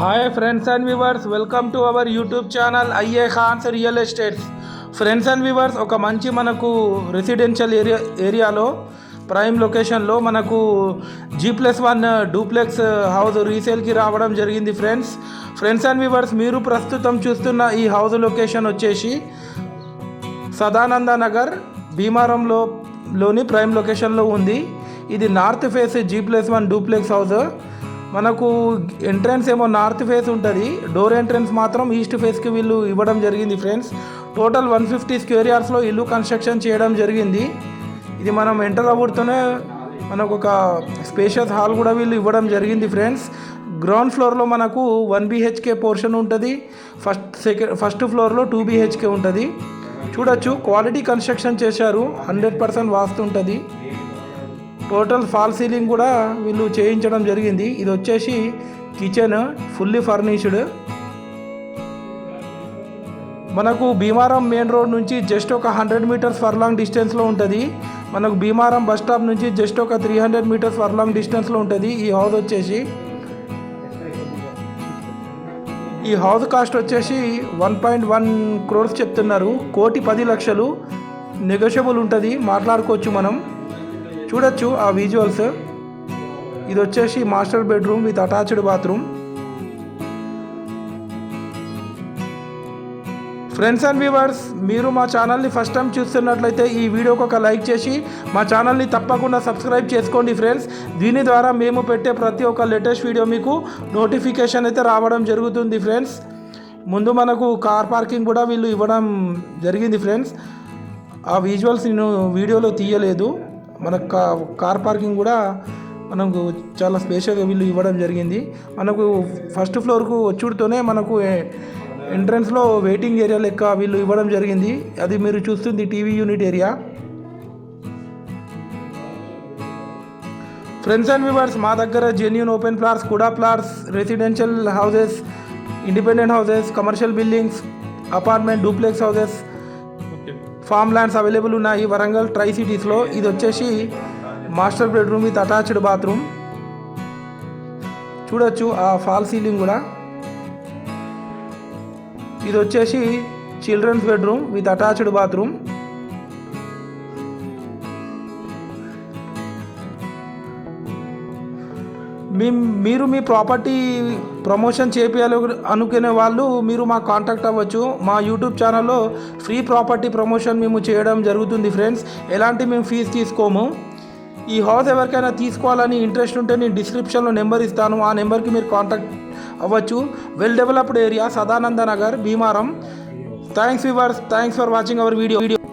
Hi friends and viewers, welcome to our YouTube channel IA Khans Real Estates. Friends and viewers, ఒక మంచి మనకు residential ఏరియాలో prime లొకేషన్లో మనకు G+1 డూప్లెక్స్ హౌస్ రీసేల్కి రావడం జరిగింది. ఫ్రెండ్స్ అండ్ వ్యూవర్స్, మీరు ప్రస్తుతం చూస్తున్న ఈ హౌస్ లొకేషన్ వచ్చేసి సదానంద నగర్ భీమారంలోని ప్రైమ్ లొకేషన్లో ఉంది. ఇది north face G+1 duplex house. మనకు ఎంట్రన్స్ ఏమో నార్త్ ఫేస్ ఉంటుంది, డోర్ ఎంట్రన్స్ మాత్రం ఈస్ట్ ఫేస్కి వీళ్ళు ఇవ్వడం జరిగింది. ఫ్రెండ్స్, టోటల్ 150 స్క్వేర్ యార్డ్స్లో ఇల్లు కన్స్ట్రక్షన్ చేయడం జరిగింది. ఇది మనం ఎంటర్ అవ్వడంతోనే మనకు ఒక స్పేషియస్ హాల్ కూడా వీళ్ళు ఇవ్వడం జరిగింది. ఫ్రెండ్స్, గ్రౌండ్ ఫ్లోర్లో మనకు 1 BHK పోర్షన్ ఉంటుంది, ఫస్ట్ ఫ్లోర్లో 2 BHK ఉంటుంది. చూడొచ్చు, క్వాలిటీ కన్స్ట్రక్షన్ చేశారు, 100% వాస్తు ఉంటుంది. టోటల్ ఫాల్ సీలింగ్ కూడా వీళ్ళు చేయించడం జరిగింది. ఇది వచ్చేసి కిచెన్, ఫుల్లీ ఫర్నిష్డ్. మనకు భీమారం మెయిన్ రోడ్ నుంచి జస్ట్ ఒక 100 మీటర్స్ ఫర్లాంగ్ డిస్టెన్స్లో ఉంటుంది. మనకు భీమారం బస్ స్టాప్ నుంచి జస్ట్ ఒక 300 మీటర్స్ ఫర్లాంగ్ డిస్టెన్స్లో ఉంటుంది ఈ హౌస్ వచ్చేసి. ఈ హౌస్ కాస్ట్ వచ్చేసి 1.1 crores చెప్తున్నారు. 1,10,00,000 నెగోషియబుల్ ఉంటుంది, మాట్లాడుకోవచ్చు మనం. చూడొచ్చు ఆ విజువల్స్. ఇది వచ్చేసి master bedroom with attached bathroom. Friends and viewers, మీరు మా ఛానల్ని ఫస్ట్ టైం చూస్తున్నట్లయితే ఈ వీడియోకి ఒక లైక్ చేసి మా ఛానల్ని తప్పకుండా సబ్స్క్రైబ్ చేసుకోండి. ఫ్రెండ్స్, దీని ద్వారా మేము పెట్టే ప్రతి ఒక్క లేటెస్ట్ వీడియో మీకు నోటిఫికేషన్ అయితే రావడం జరుగుతుంది. ఫ్రెండ్స్, ముందు మనకు కార్ పార్కింగ్ కూడా వీళ్ళు ఇవ్వడం జరిగింది. ఫ్రెండ్స్, ఆ విజువల్స్ నేను వీడియోలో తీయలేదు. మనకు కార్ పార్కింగ్ కూడా మనకు చాలా స్పేషల్గా వీళ్ళు ఇవ్వడం జరిగింది. మనకు ఫస్ట్ ఫ్లోర్కు వచ్చుడుతోనే మనకు ఎంట్రన్స్లో వెయిటింగ్ ఏరియా లెక్క వీళ్ళు ఇవ్వడం జరిగింది. అది మీరు చూస్తుంది TV unit area. Friends and viewers, మా దగ్గర genuine open plots, KUDA plots, residential houses, independent houses, commercial buildings, apartment, duplex houses, farm lands available ఉన్నాయి వరంగల్ ట్రై సిటీస్లో. ఇది వచ్చేసి master bedroom with attached bathroom. చూడొచ్చు ఆ ఫాల్ సీలింగ్ కూడా. ఇది వచ్చేసి children's bedroom with attached bathroom. మీరు మీ ప్రాపర్టీ ప్రమోషన్ చేయాలి అనుకునే వాళ్ళు మీరు మాకు కాంటాక్ట్ అవ్వచ్చు. మా యూట్యూబ్ ఛానల్లో ఫ్రీ ప్రాపర్టీ ప్రమోషన్ మేము చేయడం జరుగుతుంది. ఫ్రెండ్స్, ఎలాంటి మేము ఫీజు తీసుకోము. ఈ హౌస్ ఎవరికైనా తీసుకోవాలని ఇంట్రెస్ట్ ఉంటే నేను డిస్క్రిప్షన్లో నెంబర్ ఇస్తాను, ఆ నెంబర్కి మీరు కాంటాక్ట్ అవ్వచ్చు. Well developed area, Sadananda Nagar, Bheemaram. Thanks viewers, thanks for watching our video.